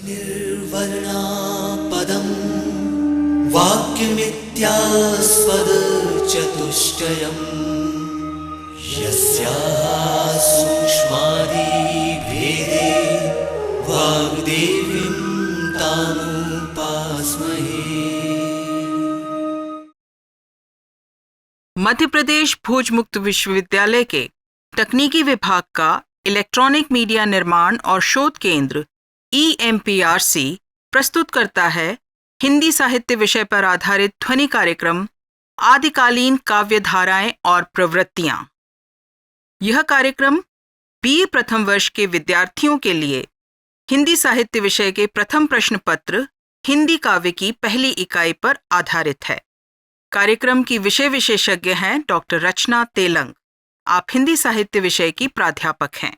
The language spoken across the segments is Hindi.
निर्वर्णा पदं वाक्यमित्यास्पदचतुष्टयम् यस्याः सूक्ष्मादिभेदे वाग्देवीं तामुपास्महे। मध्य प्रदेश भोज मुक्त विश्वविद्यालय के तकनीकी विभाग का इलेक्ट्रॉनिक मीडिया निर्माण और शोध केंद्र EMPRC प्रस्तुत करता है हिंदी साहित्य विषय पर आधारित ध्वनि कार्यक्रम आदिकालीन काव्य धाराएं और प्रवृत्तियां। यह कार्यक्रम BA प्रथम वर्ष के विद्यार्थियों के लिए हिंदी साहित्य विषय के प्रथम प्रश्न पत्र हिंदी काव्य की पहली इकाई पर आधारित है। कार्यक्रम की विषय विशेषज्ञ हैं डॉक्टर रचना तेलंग। आप हिंदी साहित्य विषय की प्राध्यापक हैं।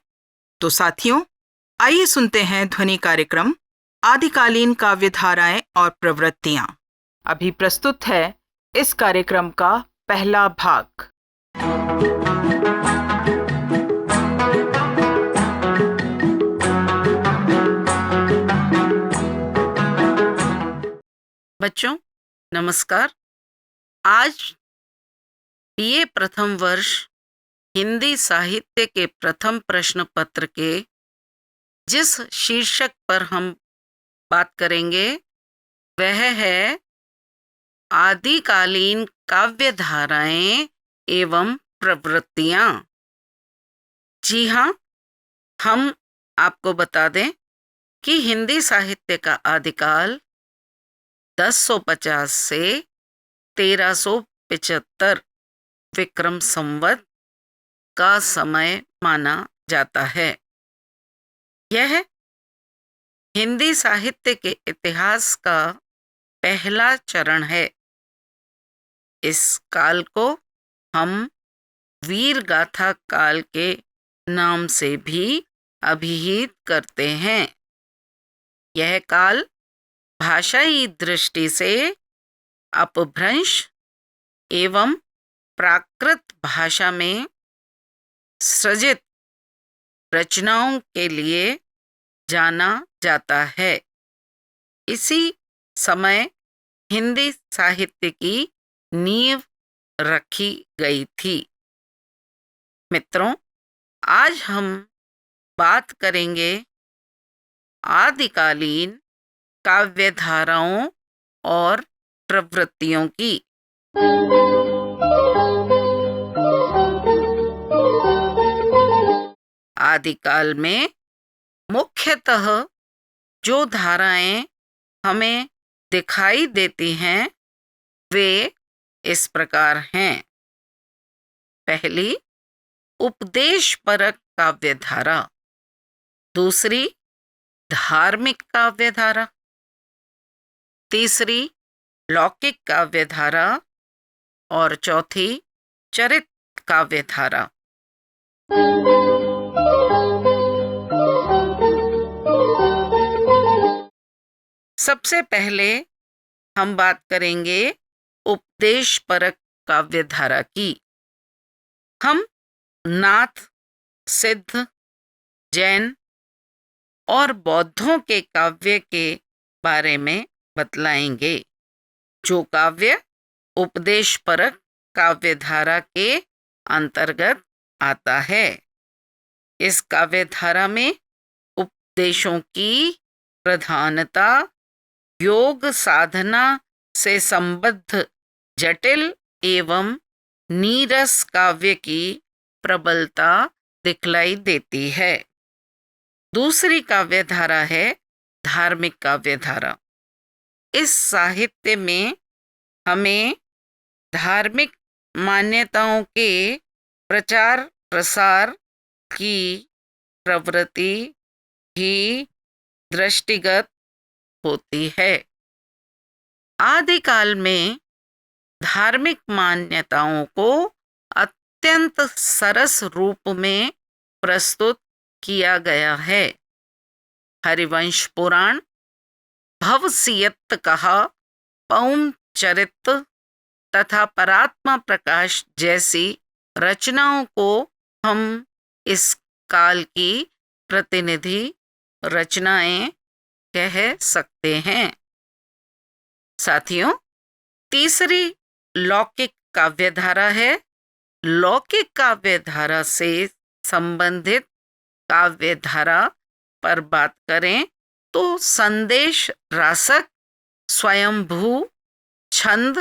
तो साथियों, आइए सुनते हैं ध्वनि कार्यक्रम आदिकालीन काव्य धाराएं और प्रवृत्तियां। अभी प्रस्तुत है इस कार्यक्रम का पहला भाग। बच्चों नमस्कार। आज BA प्रथम वर्ष हिंदी साहित्य के प्रथम प्रश्न पत्र के जिस शीर्षक पर हम बात करेंगे वह है आदिकालीन काव्य धाराएं एवं प्रवृत्तियां। जी हाँ, हम आपको बता दें कि हिंदी साहित्य का आदिकाल 1050 से 1375 विक्रम संवत का समय माना जाता है। यह हिंदी साहित्य के इतिहास का पहला चरण है। इस काल को हम वीर गाथा काल के नाम से भी अभिहित करते हैं। यह काल भाषाई दृष्टि से अपभ्रंश एवं प्राकृत भाषा में सृजित रचनाओं के लिए जाना जाता है। इसी समय हिंदी साहित्य की नींव रखी गई थी। मित्रों, आज हम बात करेंगे आदिकालीन काव्य धाराओं और प्रवृत्तियों की। आदिकाल में मुख्यतः जो धाराएं हमें दिखाई देती हैं वे इस प्रकार हैं। पहली, उपदेशपरक काव्य धारा। दूसरी, धार्मिक काव्य धारा। तीसरी, लौकिक काव्य धारा। और चौथी, चरित्र काव्य धारा। सबसे पहले हम बात करेंगे उपदेशपरक काव्य धारा की। हम नाथ, सिद्ध, जैन और बौद्धों के काव्य के बारे में बतलाएंगे, जो काव्य उपदेशपरक काव्य धारा के अंतर्गत आता है। इस काव्य धारा में उपदेशों की प्रधानता योग साधना से संबद्ध जटिल एवं नीरस काव्य की प्रबलता दिखलाई देती है। दूसरी काव्य धारा है धार्मिक काव्य धारा। इस साहित्य में हमें धार्मिक मान्यताओं के प्रचार प्रसार की प्रवृत्ति ही दृष्टिगत होती है। आदिकाल में धार्मिक मान्यताओं को अत्यंत सरस रूप में प्रस्तुत किया गया है। हरिवंश पुराण, भवसियत कहा, पौम चरित तथा परात्मा प्रकाश जैसी रचनाओं को हम इस काल की प्रतिनिधि रचनाएं कह सकते हैं। साथियों, तीसरी लौकिक काव्यधारा है। लौकिक काव्यधारा से संबंधित काव्यधारा पर बात करें तो संदेश रासक, स्वयंभू, छंद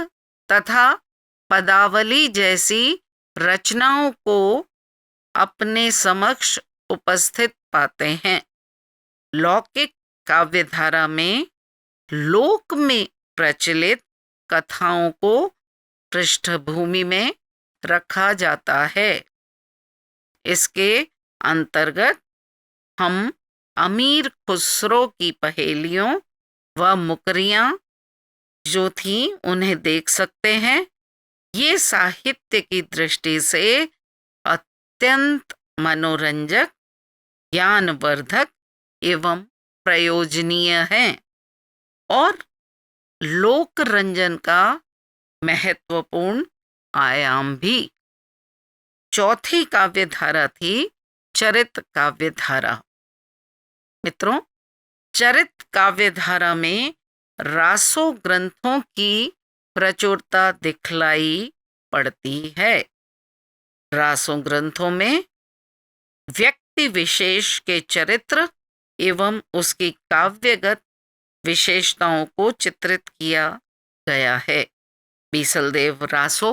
तथा पदावली जैसी रचनाओं को अपने समक्ष उपस्थित पाते हैं। लौकिक काव्यधारा में लोक में प्रचलित कथाओं को पृष्ठभूमि में रखा जाता है। इसके अंतर्गत हम अमीर खुसरो की पहेलियों व मुकरियां जो थी उन्हें देख सकते हैं। ये साहित्य की दृष्टि से अत्यंत मनोरंजक, ज्ञानवर्धक एवं प्रयोजनीय हैं और लोक रंजन का महत्वपूर्ण आयाम भी। चौथी काव्यधारा थी चरित काव्यधारा। मित्रों, चरित काव्यधारा में रासो ग्रंथों की प्रचुरता दिखलाई पड़ती है। रासो ग्रंथों में व्यक्ति विशेष के चरित्र एवं उसकी काव्यगत विशेषताओं को चित्रित किया गया है। बीसलदेव रासो,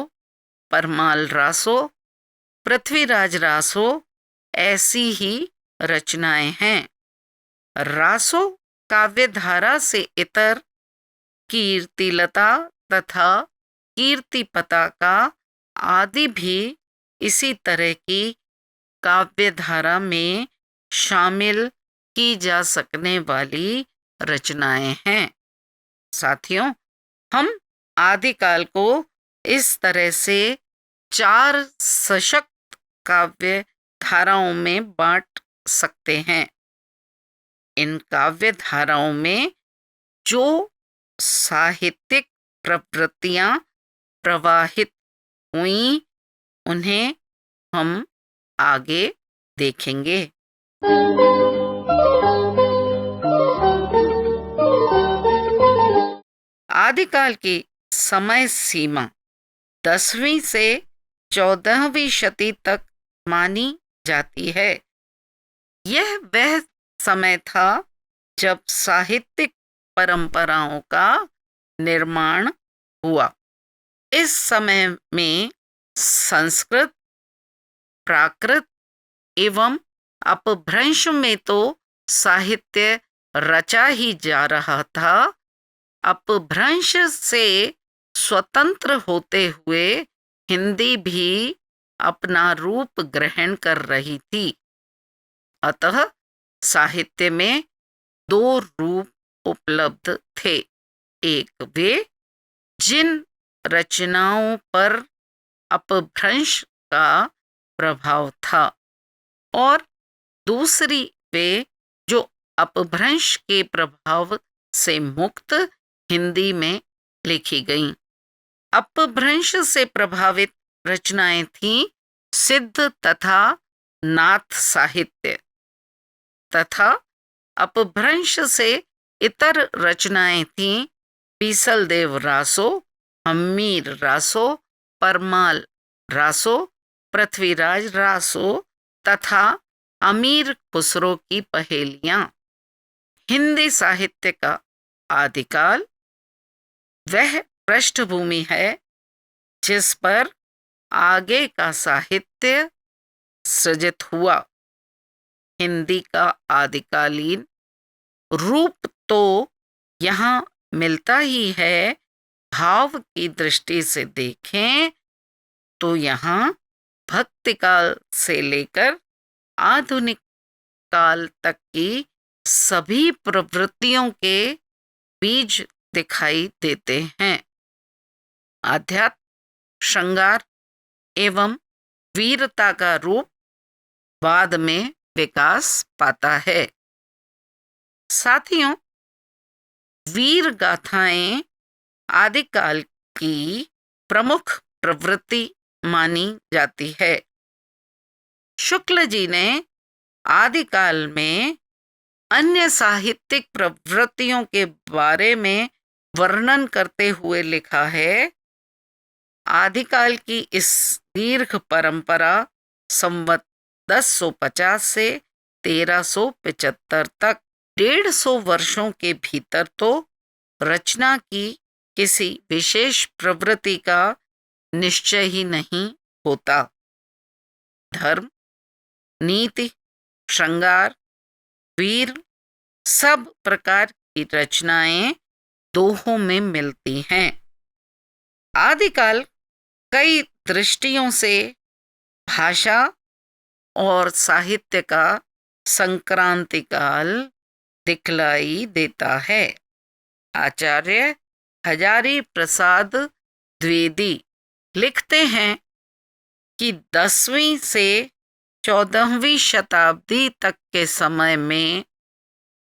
परमाल रासो, पृथ्वीराज रासो ऐसी ही रचनाएं हैं। रासो काव्यधारा से इतर कीर्तिलता तथा कीर्तिपता का आदि भी इसी तरह की काव्यधारा में शामिल की जा सकने वाली रचनाएं हैं। साथियों, हम आदिकाल को इस तरह से 4 सशक्त काव्य धाराओं में बांट सकते हैं। इन काव्य धाराओं में जो साहित्यिक प्रवृत्तियां प्रवाहित हुई उन्हें हम आगे देखेंगे। आदिकाल की समय सीमा 10वीं से 14वीं शती तक मानी जाती है। यह वह समय था जब साहित्यिक परंपराओं का निर्माण हुआ। इस समय में संस्कृत, प्राकृत एवं अपभ्रंश में तो साहित्य रचा ही जा रहा था, अपभ्रंश से स्वतंत्र होते हुए हिंदी भी अपना रूप ग्रहण कर रही थी। अतः साहित्य में 2 रूप उपलब्ध थे। एक वे जिन रचनाओं पर अपभ्रंश का प्रभाव था और दूसरी वे जो अपभ्रंश के प्रभाव से मुक्त हिंदी में लिखी गईं। अपभ्रंश से प्रभावित रचनाएं थीं सिद्ध तथा नाथ साहित्य तथा अपभ्रंश से इतर रचनाएं थीं बीसलदेव रासो, हम्मीर रासो, परमाल रासो, पृथ्वीराज रासो तथा अमीर खुसरो की पहेलियां। हिंदी साहित्य का आदिकाल वह पृष्ठभूमि है जिस पर आगे का साहित्य सृजित हुआ। हिंदी का आदिकालीन रूप तो यहाँ मिलता ही है। भाव की दृष्टि से देखें तो यहाँ भक्तिकाल से लेकर आधुनिक काल तक की सभी प्रवृत्तियों के बीज दिखाई देते हैं। आध्यात्म, श्रृंगार एवं वीरता का रूप बाद में विकास पाता है। साथियों, वीर गाथाएं आदिकाल की प्रमुख प्रवृत्ति मानी जाती है। शुक्ल जी ने आदिकाल में अन्य साहित्यिक प्रवृत्तियों के बारे में वर्णन करते हुए लिखा है, आदिकाल की इस दीर्घ परंपरा संवत 1050 से 1375 तक 150 वर्षों के भीतर तो रचना की किसी विशेष प्रवृत्ति का निश्चय ही नहीं होता। धर्म, नीति, श्रृंगार, वीर, सब प्रकार की रचनाएं दोहों में मिलती हैं। आदिकाल कई दृष्टियों से भाषा और साहित्य का संक्रांति काल दिखलाई देता है। आचार्य हजारी प्रसाद द्विवेदी लिखते हैं कि 10वीं से 14वीं शताब्दी तक के समय में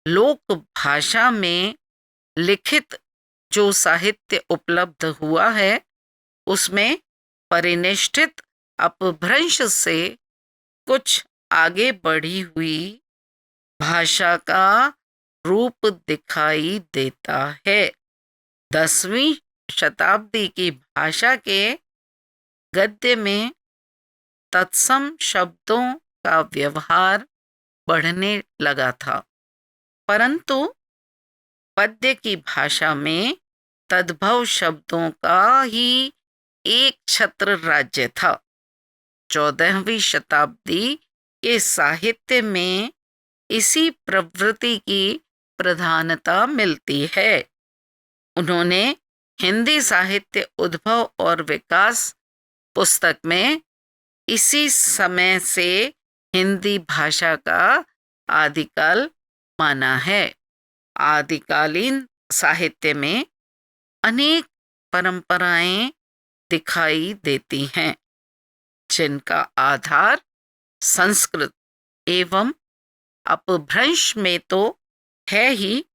लोक भाषा में लिखित जो साहित्य उपलब्ध हुआ है उसमें परिनिष्ठित अपभ्रंश से कुछ आगे बढ़ी हुई भाषा का रूप दिखाई देता है। 10वीं शताब्दी की भाषा के गद्य में तत्सम शब्दों का व्यवहार बढ़ने लगा था, परंतु पद्य की भाषा में तद्भव शब्दों का ही एक छत्र राज्य था। 14वीं शताब्दी के साहित्य में इसी प्रवृत्ति की प्रधानता मिलती है। उन्होंने हिंदी साहित्य उद्भव और विकास पुस्तक में इसी समय से हिंदी भाषा का आदिकाल माना है। आदिकालीन साहित्य में अनेक परंपराएं दिखाई देती हैं, जिनका आधार संस्कृत एवं अपभ्रंश में तो है ही,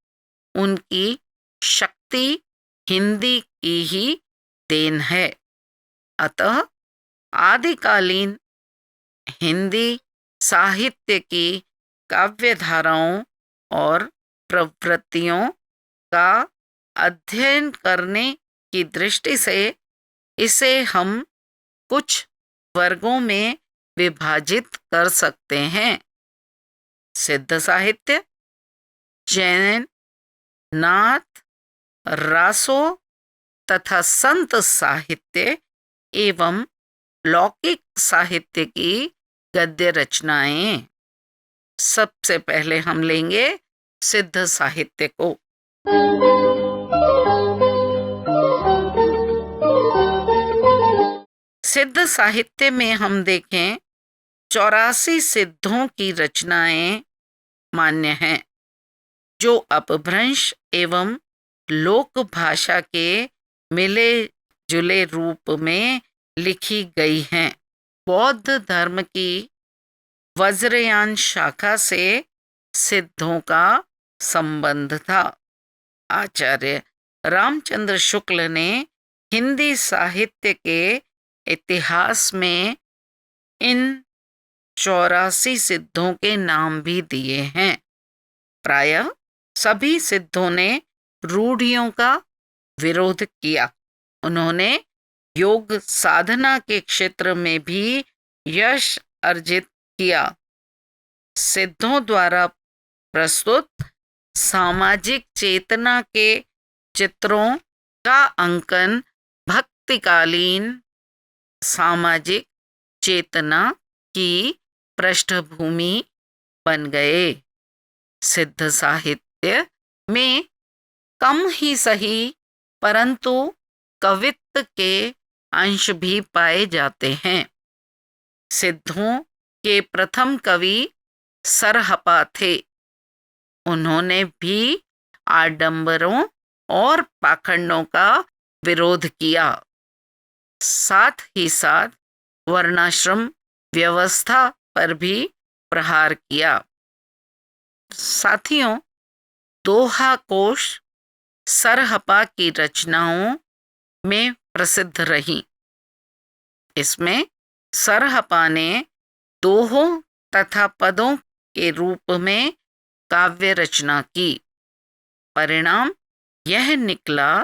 उनकी शक्ति हिंदी की ही देन है। अतः आदिकालीन हिंदी साहित्य की काव्य धाराओं और प्रवृत्तियों का अध्ययन करने की दृष्टि से इसे हम कुछ वर्गों में विभाजित कर सकते हैं। सिद्ध साहित्य, जैन, नाथ, रासो तथा संत साहित्य एवं लौकिक साहित्य की गद्य रचनाएं। सबसे पहले हम लेंगे सिद्ध साहित्य को। सिद्ध साहित्य में हम देखें 84 सिद्धों की रचनाएं मान्य हैं, जो अपभ्रंश एवं लोक भाषा के मिले जुले रूप में लिखी गई हैं। बौद्ध धर्म की वज्रयान शाखा से सिद्धों का संबंध था। आचार्य रामचंद्र शुक्ल ने हिंदी साहित्य के इतिहास में इन 84 सिद्धों के नाम भी दिए हैं। प्रायः सभी सिद्धों ने रूढ़ियों का विरोध किया। उन्होंने योग साधना के क्षेत्र में भी यश अर्जित किया। सिद्धों द्वारा प्रस्तुत सामाजिक चेतना के चित्रों का अंकन भक्तिकालीन सामाजिक चेतना की पृष्ठभूमि बन गए। सिद्ध साहित्य में कम ही सही परंतु कवित्व के अंश भी पाए जाते हैं। सिद्धों के प्रथम कवि सरहपा थे। उन्होंने भी आडंबरों और पाखंडों का विरोध किया, साथ ही साथ वर्णाश्रम व्यवस्था पर भी प्रहार किया। साथियों, दोहा कोश सरहपा की रचनाओं में प्रसिद्ध रही। इसमें सरहपा ने दोहों तथा पदों के रूप में काव्य रचना की। परिणाम यह निकला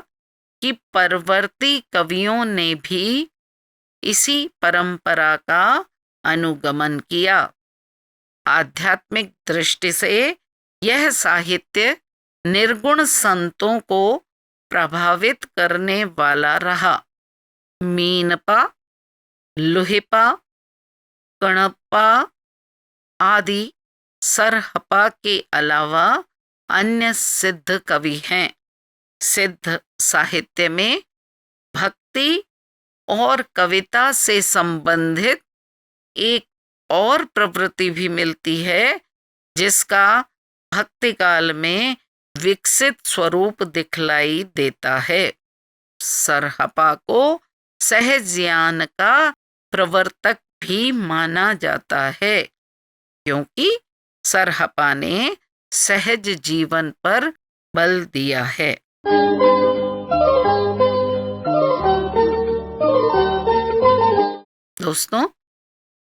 कि परवर्ती कवियों ने भी इसी परंपरा का अनुगमन किया। आध्यात्मिक दृष्टि से यह साहित्य निर्गुण संतों को प्रभावित करने वाला रहा। मीनपा, लुहिपा, कणप्पा आदि सरहपा के अलावा अन्य सिद्ध कवि हैं। सिद्ध साहित्य में भक्ति और कविता से संबंधित एक और प्रवृत्ति भी मिलती है, जिसका भक्ति काल में विकसित स्वरूप दिखलाई देता है। सरहपा को सहज ज्ञान का प्रवर्तक भी माना जाता है, क्योंकि सरहपा ने सहज जीवन पर बल दिया है। दोस्तों,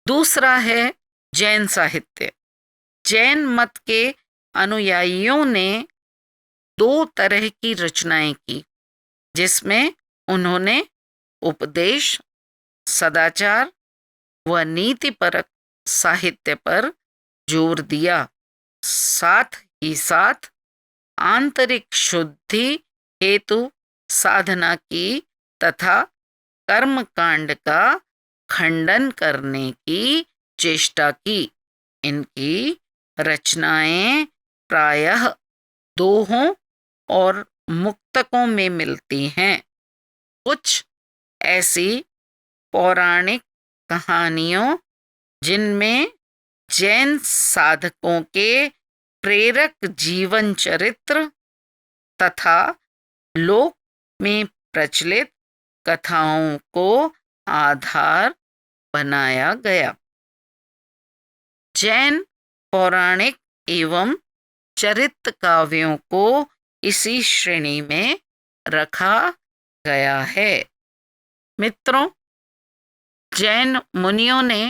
दूसरा है जैन साहित्य। जैन मत के अनुयायियों ने दो तरह की रचनाएं की, जिसमें उन्होंने उपदेश, सदाचार व नीतिपरक साहित्य पर जोर दिया। साथ ही साथ आंतरिक शुद्धि हेतु साधना की तथा कर्मकांड का खंडन करने की चेष्टा की। इनकी रचनाएं प्रायः दोहों और मुक्तकों में मिलती हैं। कुछ ऐसी पौराणिक कहानियों जिनमें जैन साधकों के प्रेरक जीवन चरित्र तथा लोक में प्रचलित कथाओं को आधार बनाया गया। जैन पौराणिक एवं चरित्र काव्यों को इसी श्रेणी में रखा गया है। मित्रों, जैन मुनियों ने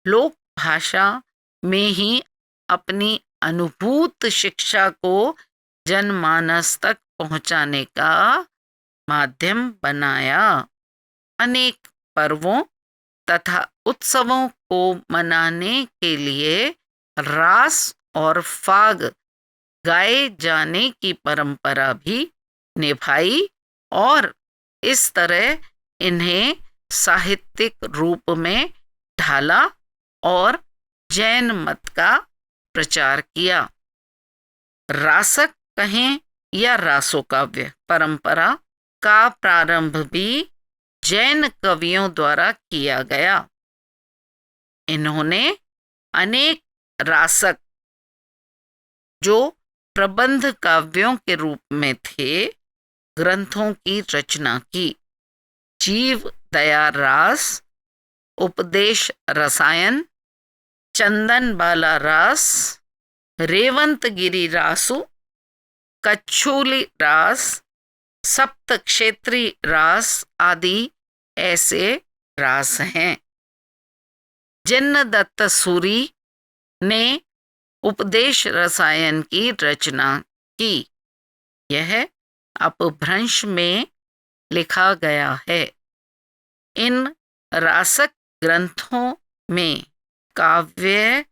लोक भाषा में ही अपनी अनुभूत शिक्षा को जनमानस तक पहुंचाने का माध्यम बनाया। अनेक पर्वों तथा उत्सवों को मनाने के लिए रास और फाग गाए जाने की परंपरा भी निभाई और इस तरह इन्हें साहित्यिक रूप में ढाला और जैन मत का प्रचार किया। रासक कहें या रासोकाव्य परंपरा का प्रारंभ भी जैन कवियों द्वारा किया गया। इन्होंने अनेक रासक, जो प्रबंध काव्यों के रूप में थे, ग्रंथों की रचना की। जीव दया रास, उपदेश रसायन, चंदन बाला रास, रेवंत गिरी रासु, कच्छूली रास, सप्त क्षेत्री रास आदि ऐसे रास हैं। जिन्नदत्त सूरी ने उपदेश रसायन की रचना की। यह अपभ्रंश में लिखा गया है। इन रासक ग्रंथों में काव्य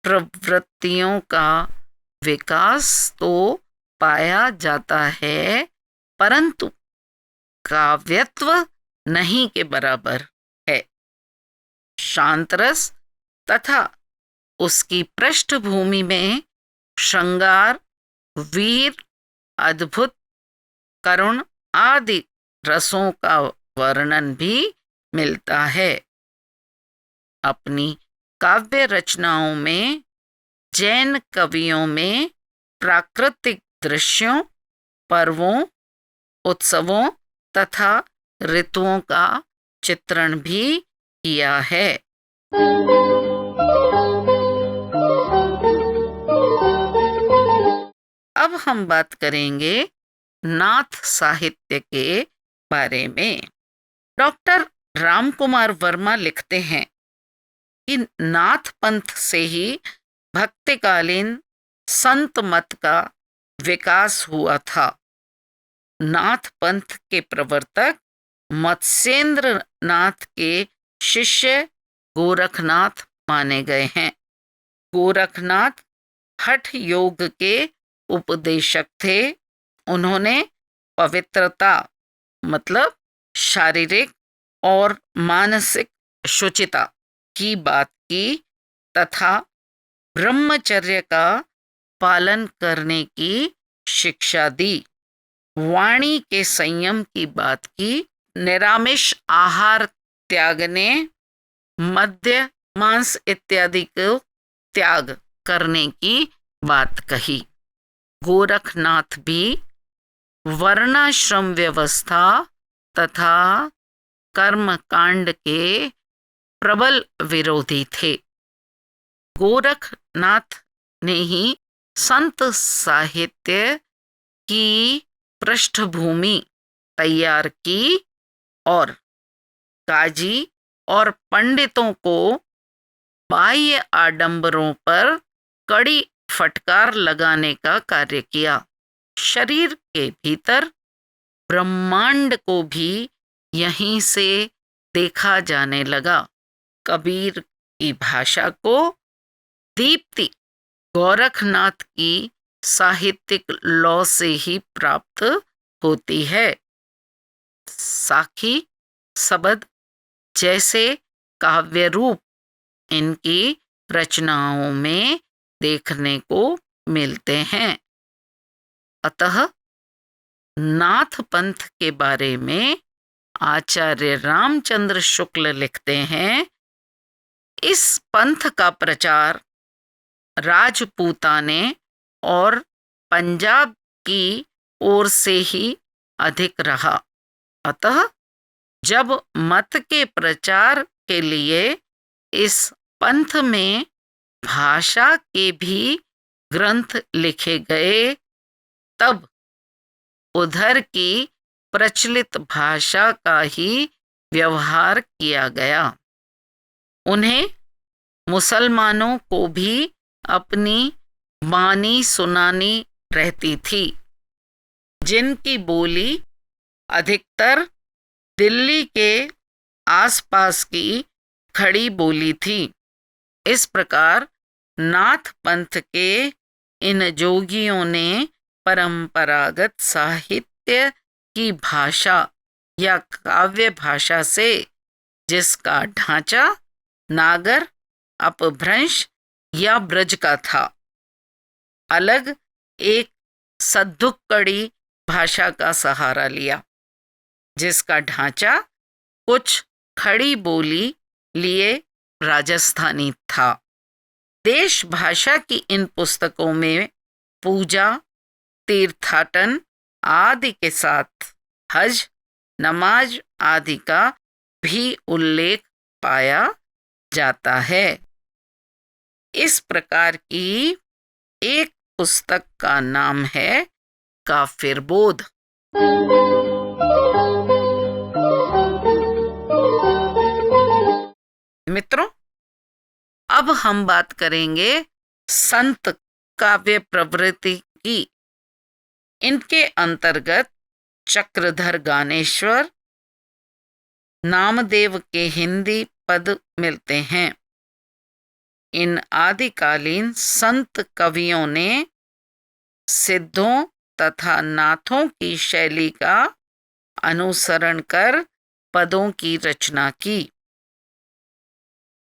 प्रवृत्तियों का विकास तो पाया जाता है, परंतु काव्यत्व नहीं के बराबर है। शांतरस तथा उसकी पृष्ठभूमि में श्रृंगार, वीर, अद्भुत, करुण आदि रसों का वर्णन भी मिलता है। अपनी काव्य रचनाओं में जैन कवियों में प्राकृतिक दृश्यों, पर्वों, उत्सवों तथा ऋतुओं का चित्रण भी किया है। अब हम बात करेंगे नाथ साहित्य के बारे में। डॉक्टर रामकुमार वर्मा लिखते हैं कि नाथ पंथ से ही भक्तिकालीन संत मत का विकास हुआ था। नाथ पंथ के प्रवर्तक मत्स्येंद्र नाथ के शिष्य गोरखनाथ माने गए हैं। गोरखनाथ हठ योग के उपदेशक थे। उन्होंने पवित्रता मतलब शारीरिक और मानसिक शुचिता की बात की तथा ब्रह्मचर्य का पालन करने की शिक्षा दी। वाणी के संयम की बात की, निरामिष आहार त्यागने, मद्य मांस इत्यादि को त्याग करने की बात कही। गोरखनाथ भी वर्णाश्रम व्यवस्था तथा कर्मकांड के प्रबल विरोधी थे। गोरखनाथ ने ही संत साहित्य की पृष्ठभूमि तैयार की और काजी और पंडितों को बाह्य आडंबरों पर कड़ी फटकार लगाने का कार्य किया। शरीर के भीतर ब्रह्मांड को भी यहीं से देखा जाने लगा। कबीर की भाषा को दीप्ति गोरखनाथ की साहित्यिक लौ से ही प्राप्त होती है। साखी शब्द जैसे काव्य रूप इनकी रचनाओं में देखने को मिलते हैं। अतः नाथ पंथ के बारे में आचार्य रामचंद्र शुक्ल लिखते हैं, इस पंथ का प्रचार राजपूताने और पंजाब की ओर से ही अधिक रहा। अतः जब मत के प्रचार के लिए इस पंथ में भाषा के भी ग्रंथ लिखे गए, तब उधर की प्रचलित भाषा का ही व्यवहार किया गया। उन्हें मुसलमानों को भी अपनी बानी सुनानी रहती थी, जिनकी बोली अधिकतर दिल्ली के आसपास की खड़ी बोली थी। इस प्रकार नाथ पंथ के इन जोगियों ने परंपरागत साहित्य की भाषा या काव्य भाषा से, जिसका ढांचा नागर, अपभ्रंश या ब्रज का था, अलग एक सद्दुक्कड़ी भाषा का सहारा लिया, जिसका ढांचा कुछ खड़ी बोली लिए राजस्थानी था। देश भाषा की इन पुस्तकों में पूजा, तीर्थाटन आदि के साथ हज, नमाज आदि का भी उल्लेख पाया जाता है। इस प्रकार की एक पुस्तक का नाम है काफिरबोध। मित्रों, अब हम बात करेंगे संत काव्य प्रवृत्ति की। इनके अंतर्गत चक्रधर गानेश्वर, नामदेव के हिंदी पद मिलते हैं। इन आदिकालीन संत कवियों ने सिद्धों तथा नाथों की शैली का अनुसरण कर पदों की रचना की।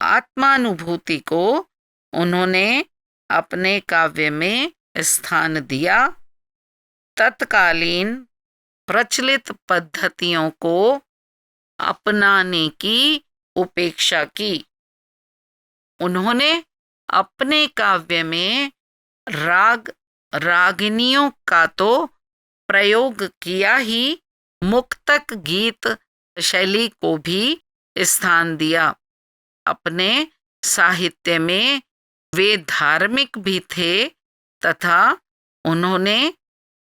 आत्मानुभूति को उन्होंने अपने काव्य में स्थान दिया। तत्कालीन प्रचलित पद्धतियों को अपनाने की उपेक्षा की। उन्होंने अपने काव्य में राग रागिनियों का तो प्रयोग किया ही, मुक्तक गीत शैली को भी स्थान दिया। अपने साहित्य में वे धार्मिक भी थे तथा उन्होंने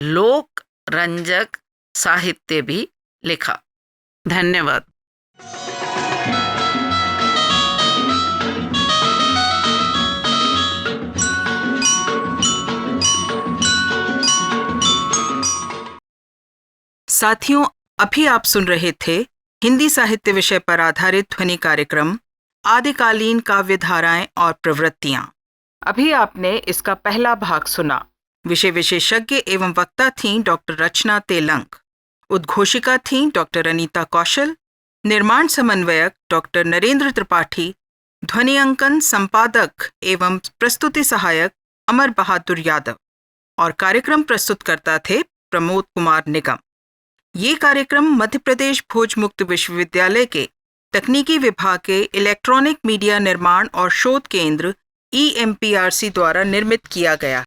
लोक रंजक साहित्य भी लिखा। धन्यवाद। साथियों, अभी आप सुन रहे थे हिंदी साहित्य विषय पर आधारित ध्वनि कार्यक्रम आदिकालीन काव्य धाराएं और प्रवृत्तियां। अभी आपने इसका पहला भाग सुना। विषय विशेषज्ञ एवं वक्ता थीं डॉक्टर रचना तेलंग। उद्घोषिका थीं डॉक्टर अनीता कौशल। निर्माण समन्वयक डॉक्टर नरेंद्र त्रिपाठी। ध्वनि अंकन, संपादक एवं प्रस्तुति सहायक अमर बहादुर यादव। और कार्यक्रम प्रस्तुतकर्ता थे प्रमोद कुमार निगम। ये कार्यक्रम मध्य प्रदेश भोज मुक्त विश्वविद्यालय के तकनीकी विभाग के इलेक्ट्रॉनिक मीडिया निर्माण और शोध केंद्र EMPRC द्वारा निर्मित किया गया।